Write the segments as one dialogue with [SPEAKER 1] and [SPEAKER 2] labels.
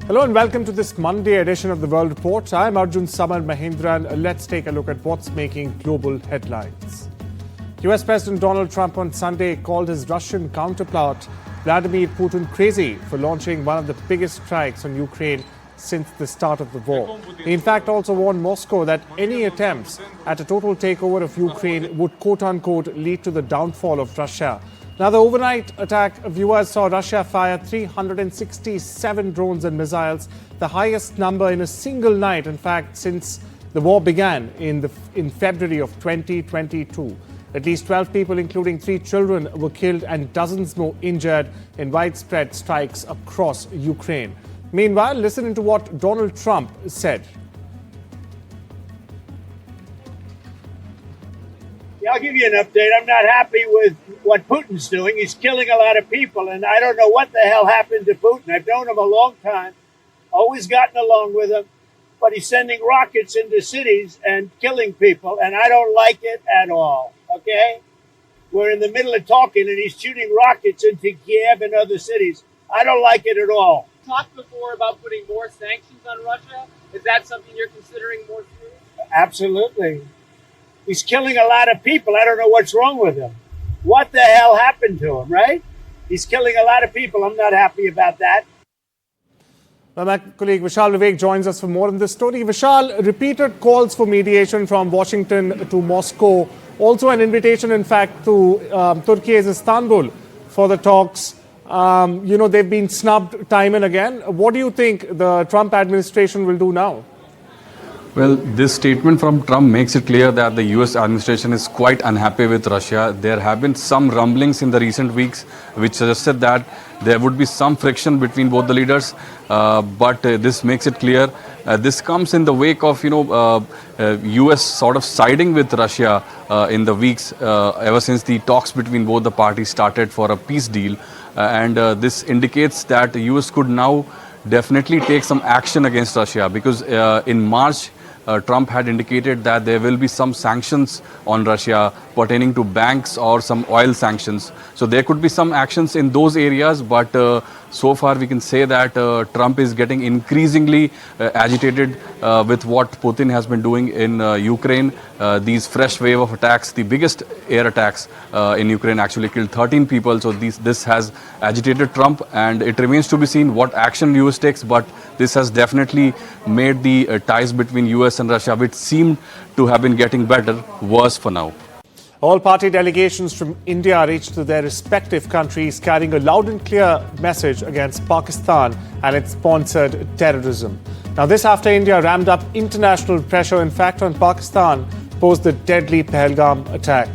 [SPEAKER 1] Hello and welcome to this Monday edition of the World Report. I'm Arjun, Samar, Mahendran. Let's take a look at what's making global headlines. US President Donald Trump on Sunday called his Russian counterpart Vladimir Putin crazy for launching one of the biggest strikes on Ukraine since the start of the war. He in fact also warned Moscow that any attempts at a total takeover of Ukraine would quote-unquote lead to the downfall of Russia. Now, the overnight attack, viewers saw Russia fire 367 drones and missiles, the highest number in a single night, in fact, since the war began in February of 2022. At least 12 people, including 3 children, were killed and dozens more injured in widespread strikes across Ukraine. Meanwhile, listen to what Donald Trump said.
[SPEAKER 2] I'll give you an update. I'm not happy with what Putin's doing. He's killing a lot of people, and I don't know what the hell happened to Putin. I've known him a long time, always gotten along with him, but he's sending rockets into cities and killing people, and I don't like it at all, okay? We're in the middle of talking, and he's shooting rockets into Kiev and other cities. I don't like it at all.
[SPEAKER 3] You talked before about putting more sanctions on Russia. Is that something you're considering more serious?
[SPEAKER 2] Absolutely. He's killing a lot of people. I don't know what's wrong with him. What the hell happened to him, right? He's killing a lot of people. I'm not happy about that.
[SPEAKER 1] Well, my colleague Vishal Vivek joins us for more on this story. Vishal, repeated calls for mediation from Washington to Moscow. Also an invitation, in fact, to Turkey's Istanbul for the talks. They've been snubbed time and again. What do you think the Trump administration will do now?
[SPEAKER 4] Well, this statement from Trump makes it clear that the US administration is quite unhappy with Russia. There have been some rumblings in the recent weeks which suggested that there would be some friction between both the leaders, but this makes it clear. This comes in the wake of, US sort of siding with Russia in the weeks ever since the talks between both the parties started for a peace deal. And this indicates that the US could now definitely take some action against Russia because in March, Trump had indicated that there will be some sanctions on Russia pertaining to banks or some oil sanctions. So there could be some actions in those areas, but so far we can say that Trump is getting increasingly agitated with what Putin has been doing in Ukraine. These fresh wave of attacks, the biggest air attacks in Ukraine actually killed 13 people. So this has agitated Trump, and it remains to be seen what action US takes, but this has definitely made the ties between US and Russia, which seemed to have been getting better, worse for now.
[SPEAKER 1] All party delegations from India reached to their respective countries carrying a loud and clear message against Pakistan and its sponsored terrorism. Now, this after India ramped up international pressure, in fact, on Pakistan post the deadly Pahalgam attack.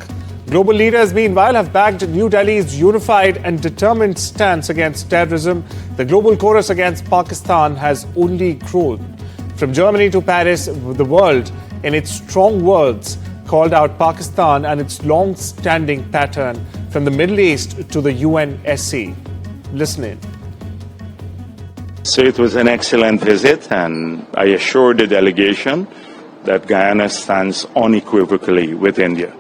[SPEAKER 1] Global leaders, meanwhile, have backed New Delhi's unified and determined stance against terrorism. The global chorus against Pakistan has only grown. From Germany to Paris, the world, in its strong words, called out Pakistan and its long-standing pattern from the Middle East to the UNSC. Listen in.
[SPEAKER 5] So it was an excellent visit, and I assure the delegation that Guyana stands unequivocally with India.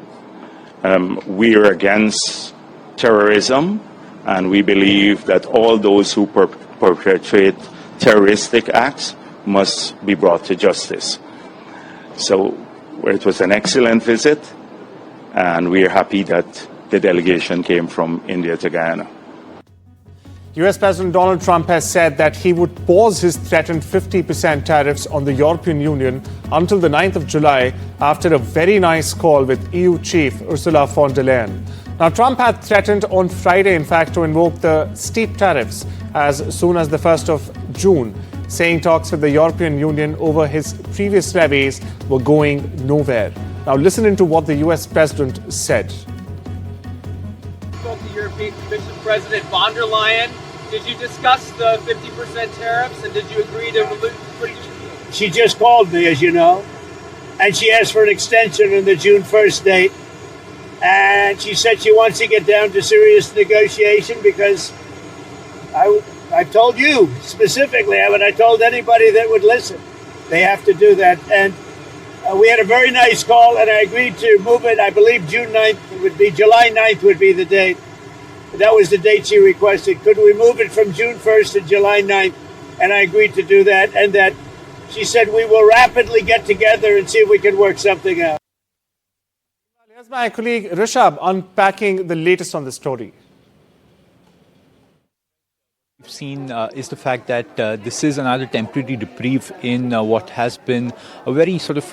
[SPEAKER 5] We are against terrorism, and we believe that all those who perpetrate terroristic acts must be brought to justice. So it was an excellent visit, and we are happy that the delegation came from India to Guyana.
[SPEAKER 1] US President Donald Trump has said that he would pause his threatened 50% tariffs on the European Union until the 9th of July after a very nice call with EU chief Ursula von der Leyen. Now, Trump had threatened on Friday, in fact, to invoke the steep tariffs as soon as the 1st of June, saying talks with the European Union over his previous levies were going nowhere. Now, listen into what the US president said.
[SPEAKER 3] You spoke to European Commission President von der Leyen. Did you discuss the 50% tariffs, and did you agree to remove?
[SPEAKER 2] She just called me, as you know, and she asked for an extension on the June 1st date. And she said she wants to get down to serious negotiation because I told you specifically, I told anybody that would listen, they have to do that. And we had a very nice call, and I agreed to move it. I believe June 9th would be, July 9th would be the date. That was the date she requested. Could we move it from June 1st to July 9th? and I agreed to do that, and that she said we will rapidly get together and see if we can work something out.
[SPEAKER 1] Here's my colleague Rishabh unpacking the latest on the story.
[SPEAKER 6] We've seen is the fact that this is another temporary reprieve in what has been a very sort of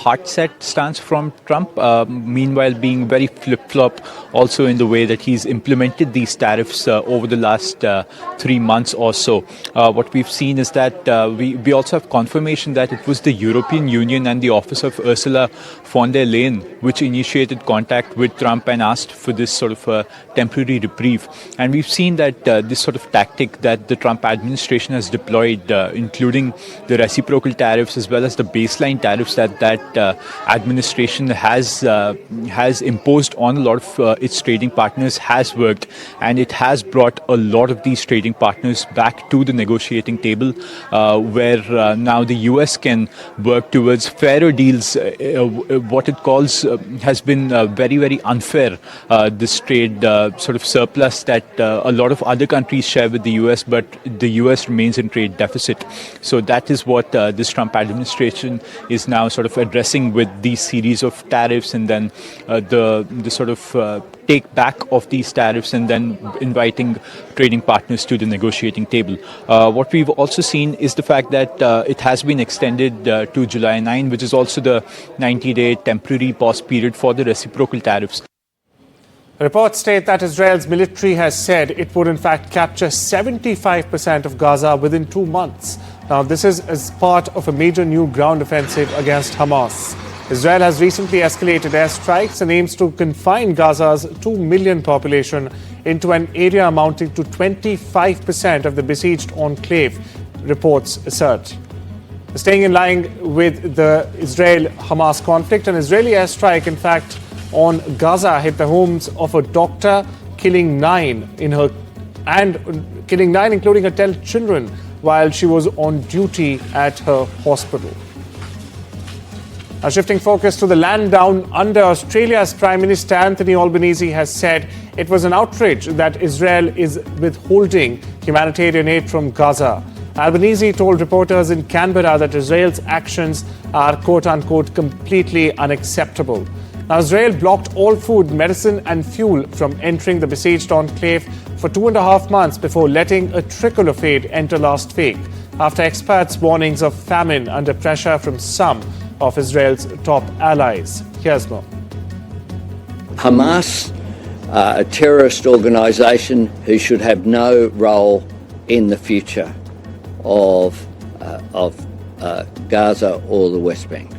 [SPEAKER 6] hard-set stance from Trump, meanwhile being very flip-flop also in the way that he's implemented these tariffs over the last 3 months or so. What we've seen is that we also have confirmation that it was the European Union and the office of Ursula von der Leyen which initiated contact with Trump and asked for this sort of temporary reprieve. And we've seen that this sort of tactic that the Trump administration has deployed, including the reciprocal tariffs as well as the baseline tariffs that administration has imposed on a lot of its trading partners, has worked, and it has brought a lot of these trading partners back to the negotiating table, where now the US can work towards fairer deals. What it calls has been very, very unfair, this trade sort of surplus that a lot of other countries share with the US, but the US remains in trade deficit. So that is what this Trump administration is now sort of addressing with these series of tariffs, and then the sort of take back of these tariffs, and then inviting trading partners to the negotiating table. What we've also seen is the fact that it has been extended to July 9, which is also the 90-day temporary pause period for the reciprocal tariffs.
[SPEAKER 1] Reports state that Israel's military has said it would in fact capture 75% of Gaza within 2 months. Now, this is as part of a major new ground offensive against Hamas. Israel has recently escalated airstrikes and aims to confine Gaza's 2 million population into an area amounting to 25% of the besieged enclave, reports assert. Staying in line with the Israel-Hamas conflict, an Israeli airstrike, in fact, on Gaza hit the homes of a doctor, killing nine, including her 10 children, while she was on duty at her hospital. Now, shifting focus to the land down under, Australia's Prime Minister Anthony Albanese has said it was an outrage that Israel is withholding humanitarian aid from Gaza. Albanese told reporters in Canberra that Israel's actions are quote-unquote completely unacceptable. Now, Israel blocked all food, medicine and fuel from entering the besieged enclave for 2.5 months before letting a trickle of aid enter last week, after experts' warnings of famine under pressure from some of Israel's top allies. Here's more.
[SPEAKER 7] Hamas, a terrorist organisation who should have no role in the future of Gaza or the West Bank.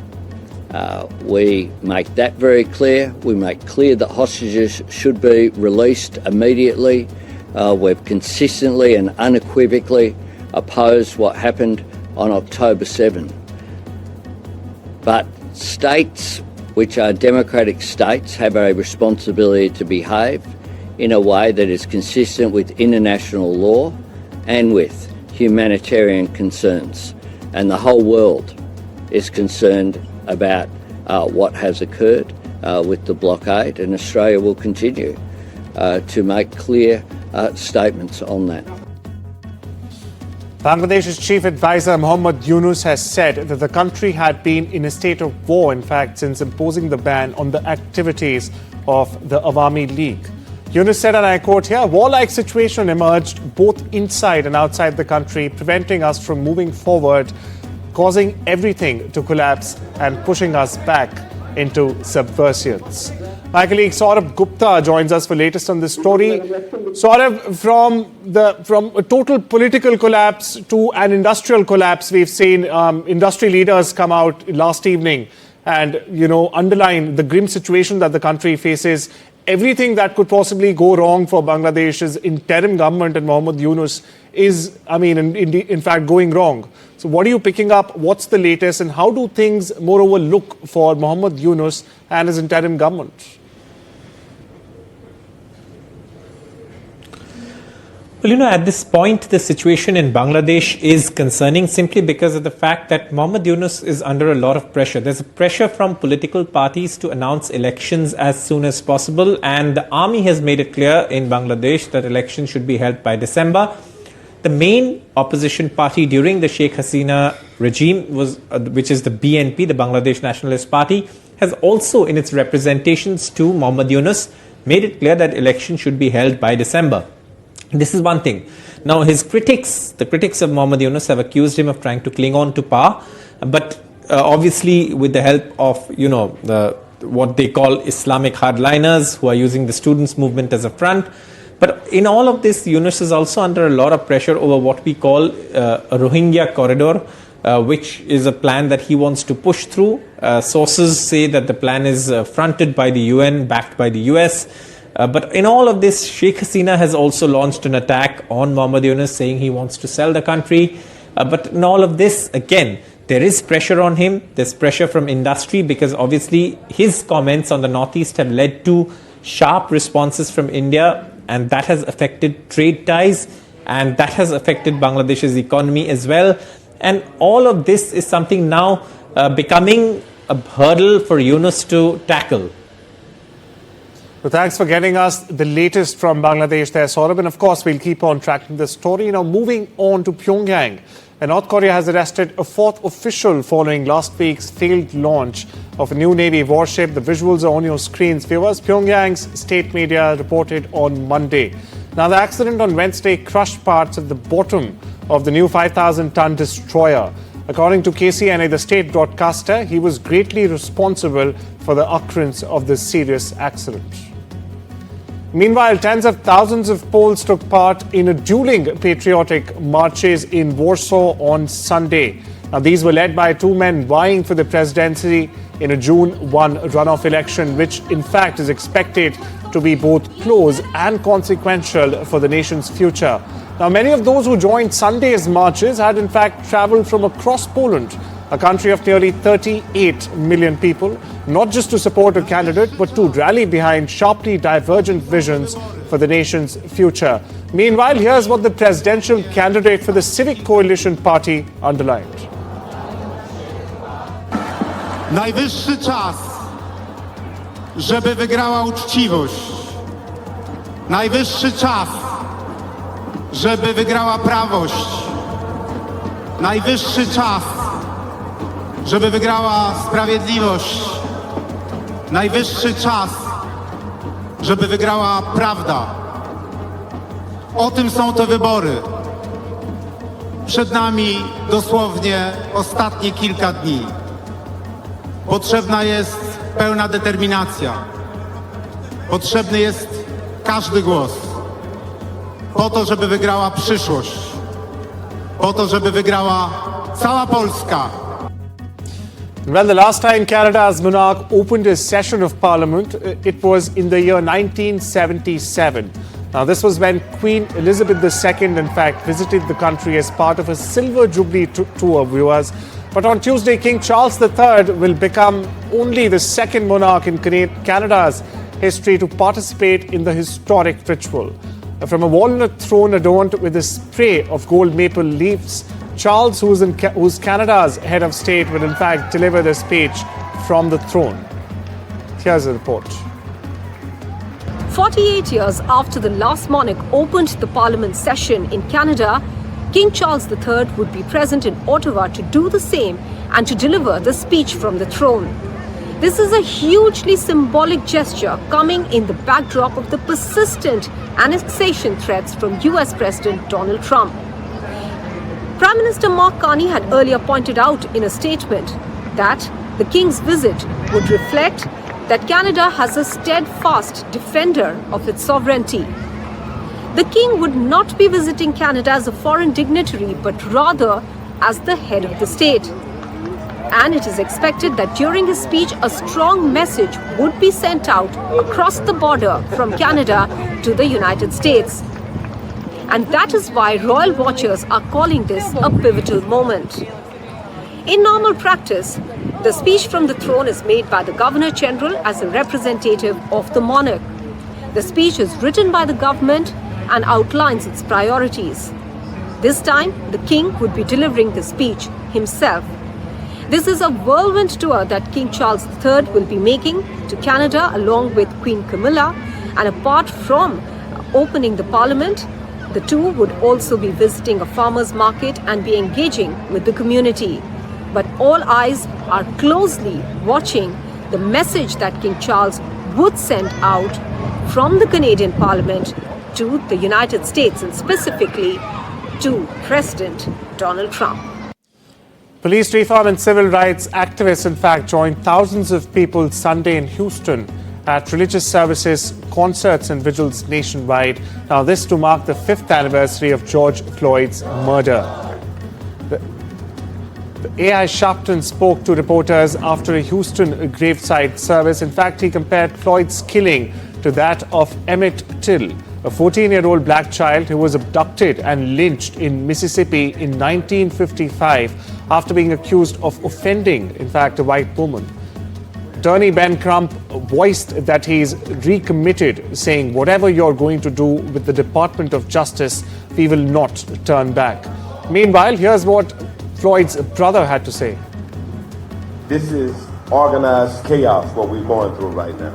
[SPEAKER 7] We make that very clear. We make clear that hostages should be released immediately. We've consistently and unequivocally opposed what happened on October 7. But states, which are democratic states, have a responsibility to behave in a way that is consistent with international law and with humanitarian concerns. And the whole world is concerned about what has occurred with the blockade, and Australia will continue to make clear statements on that.
[SPEAKER 1] Bangladesh's chief advisor Mohammad Yunus has said that the country had been in a state of war, in fact, since imposing the ban on the activities of the Awami League. Yunus said, and I quote here, "Warlike situation emerged both inside and outside the country, preventing us from moving forward, causing everything to collapse and pushing us back into subversience." My colleague Saurabh Gupta joins us for latest on this story. Saurabh, from a total political collapse to an industrial collapse, we've seen industry leaders come out last evening and, underline the grim situation that the country faces. Everything that could possibly go wrong for Bangladesh's interim government and Mohammad Yunus is, in fact, going wrong. So what are you picking up? What's the latest? And how do things, moreover, look for Mohammad Yunus and his interim government?
[SPEAKER 8] Well, at this point, the situation in Bangladesh is concerning simply because of the fact that Mohammad Yunus is under a lot of pressure. There's a pressure from political parties to announce elections as soon as possible, and the army has made it clear in Bangladesh that elections should be held by December. The main opposition party during the Sheikh Hasina regime was, which is the BNP, the Bangladesh Nationalist Party, has also in its representations to Mohammad Yunus made it clear that elections should be held by December. This is one thing. Now his critics, the critics of Mohammad Yunus, have accused him of trying to cling on to power, but obviously with the help of, what they call Islamic hardliners who are using the students' movement as a front. But in all of this, Yunus is also under a lot of pressure over what we call a Rohingya corridor, which is a plan that he wants to push through. Sources say that the plan is fronted by the UN, backed by the US. But in all of this, Sheikh Hasina has also launched an attack on Mohammad Yunus, saying he wants to sell the country. But in all of this, again, there is pressure on him. There's pressure from industry because obviously his comments on the Northeast have led to sharp responses from India, and that has affected trade ties, and that has affected Bangladesh's economy as well. And all of this is something now becoming a hurdle for Yunus to tackle.
[SPEAKER 1] So thanks for getting us the latest from Bangladesh there, Saurabh. And of course, we'll keep on tracking this story. Now, moving on to Pyongyang. North Korea has arrested a fourth official following last week's failed launch of a new Navy warship. The visuals are on your screens, viewers. Pyongyang's state media reported on Monday. Now, the accident on Wednesday crushed parts of the bottom of the new 5,000-ton destroyer. According to KCNA, the state broadcaster, he was greatly responsible for the occurrence of this serious accident. Meanwhile, tens of thousands of Poles took part in a dueling patriotic marches in Warsaw on Sunday. Now, these were led by two men vying for the presidency in a June 1 runoff election, which in fact is expected to be both close and consequential for the nation's future. Now, many of those who joined Sunday's marches had in fact travelled from across Poland, a country of nearly 38 million people, not just to support a candidate, but to rally behind sharply divergent visions for the nation's future. Meanwhile, here's what the presidential candidate for the Civic Coalition Party underlined.
[SPEAKER 9] Najwyższy czas, żeby wygrała uczciwość. Najwyższy czas, żeby wygrała prawość. Najwyższy czas, żeby wygrała sprawiedliwość. Najwyższy czas, żeby wygrała prawda. O tym są te wybory. Przed nami dosłownie ostatnie kilka dni. Potrzebna jest pełna determinacja. Potrzebny jest każdy głos. Po to, żeby wygrała przyszłość. Po to, żeby wygrała cała Polska.
[SPEAKER 1] Well, the last time Canada's monarch opened his session of parliament, it was in the year 1977. Now, this was when Queen Elizabeth II, in fact, visited the country as part of a Silver Jubilee tour, viewers. But on Tuesday, King Charles III will become only the second monarch in Canada's history to participate in the historic ritual. From a walnut throne adorned with a spray of gold maple leaves, Charles, who's Canada's head of state, will in fact deliver the speech from the throne. Here's a report.
[SPEAKER 10] 48 years after the last monarch opened the Parliament session in Canada, King Charles III would be present in Ottawa to do the same and to deliver the speech from the throne. This is a hugely symbolic gesture coming in the backdrop of the persistent annexation threats from US President Donald Trump. Prime Minister Mark Carney had earlier pointed out in a statement that the King's visit would reflect that Canada has a steadfast defender of its sovereignty. The King would not be visiting Canada as a foreign dignitary, but rather as the head of the state. And it is expected that during his speech, a strong message would be sent out across the border from Canada to the United States. And that is why royal watchers are calling this a pivotal moment. In normal practice, the speech from the throne is made by the Governor-General as a representative of the monarch. The speech is written by the government and outlines its priorities. This time, the King would be delivering the speech himself. This is a whirlwind tour that King Charles III will be making to Canada along with Queen Camilla, and apart from opening the Parliament, The two would also be visiting a farmer's market and be engaging with the community. But all eyes are closely watching the message that King Charles would send out from the Canadian Parliament to the United States and specifically to President Donald Trump.
[SPEAKER 1] Police reform and civil rights activists, in fact, joined thousands of people Sunday in Houston at religious services, concerts and vigils nationwide. Now this to mark the 5th anniversary of George Floyd's murder. The AI Sharpton spoke to reporters after a Houston graveside service. In fact, he compared Floyd's killing to that of Emmett Till, a 14-year-old black child who was abducted and lynched in Mississippi in 1955 after being accused of offending, in fact, a white woman. Attorney Ben Crump voiced that he's recommitted, saying, "Whatever you're going to do with the Department of Justice, we will not turn back." Meanwhile, here's what Floyd's brother had to say.
[SPEAKER 11] This is organized chaos, what we're going through right now.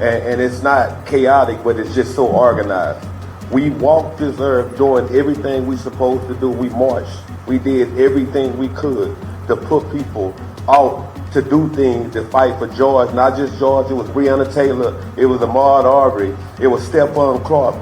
[SPEAKER 11] And it's not chaotic, but it's just so organized. We walked this earth doing everything we supposed to do. We marched. We did everything we could to put people out to do things, to fight for George. Not just George, it was Breonna Taylor, it was Ahmaud Arbery, it was Stephon Clark.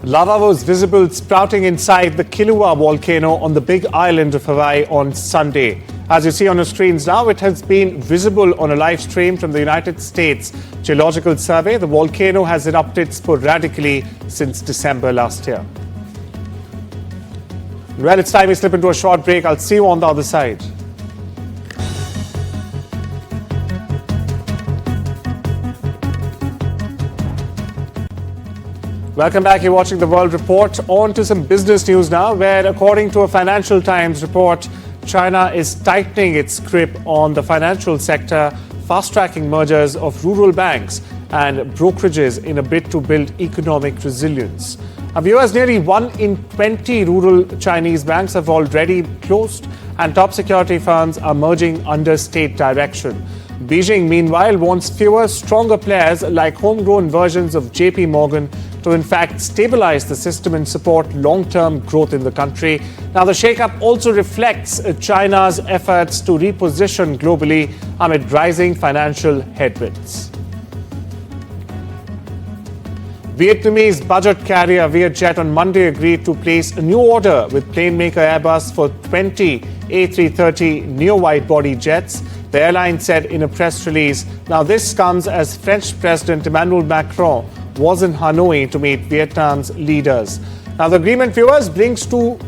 [SPEAKER 1] Lava was visible sprouting inside the Kilauea volcano on the Big Island of Hawaii on Sunday. As you see on your screens now, it has been visible on a live stream from the United States Geological Survey. The volcano has erupted sporadically since December last year. Well, it's time we slip into a short break. I'll see you on the other side. Welcome back. You're watching The World Report. On to some business news now, where according to a Financial Times report, China is tightening its grip on the financial sector, fast-tracking mergers of rural banks and brokerages in a bid to build economic resilience. Viewers, nearly 1 in 20 rural Chinese banks have already closed, and top security firms are merging under state direction. Beijing, meanwhile, wants fewer, stronger players like homegrown versions of JP Morgan to in fact stabilize the system and support long-term growth in the country. Now, the shakeup also reflects China's efforts to reposition globally amid rising financial headwinds. Vietnamese budget carrier Vietjet on Monday agreed to place a new order with plane maker Airbus for 20 A330 neo-wide-body jets, the airline said in a press release. Now, this comes as French President Emmanuel Macron was in Hanoi to meet Vietnam's leaders. Now, the agreement, viewers, brings to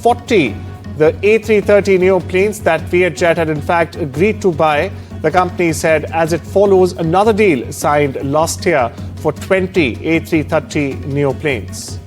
[SPEAKER 1] 40 the A330 neo planes that Vietjet had in fact agreed to buy, the company said, as it follows another deal signed last year for 20 A330 neo planes.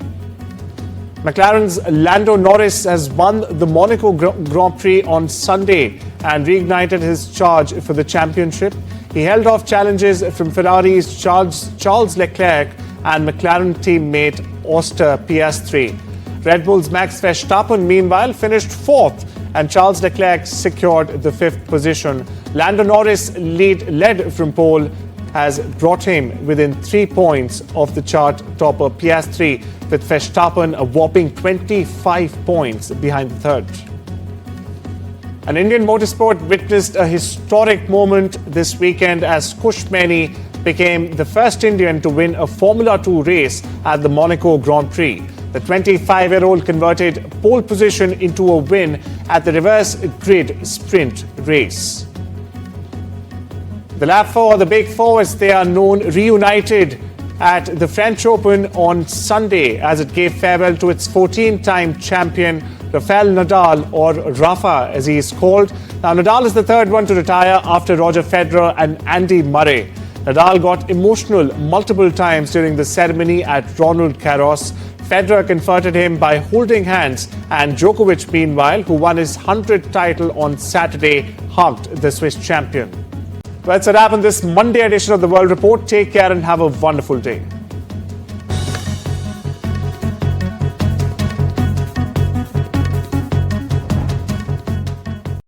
[SPEAKER 1] McLaren's Lando Norris has won the Monaco Grand Prix on Sunday and reignited his charge for the championship. He held off challenges from Ferrari's Charles Leclerc and McLaren teammate Oscar Piastri. Red Bull's Max Verstappen, meanwhile, finished 4th, and Charles Leclerc secured the 5th position. Lando Norris' lead from pole has brought him within 3 points of the chart topper Piastri, with Verstappen a whopping 25 points behind the third. An Indian motorsport witnessed a historic moment this weekend as Kushmeni became the first Indian to win a Formula 2 race at the Monaco Grand Prix. The 25-year-old converted pole position into a win at the reverse grid sprint race. The Lab 4, or the Big Four as they are known, reunited at the French Open on Sunday as it gave farewell to its 14-time champion, Rafael Nadal, or Rafa as he is called. Now, Nadal is the third one to retire after Roger Federer and Andy Murray. Nadal got emotional multiple times during the ceremony at Roland Garros. Federer comforted him by holding hands, and Djokovic, meanwhile, who won his 100th title on Saturday, hugged the Swiss champion. Well, that's a wrap on this Monday edition of The World Report. Take care and have a wonderful day.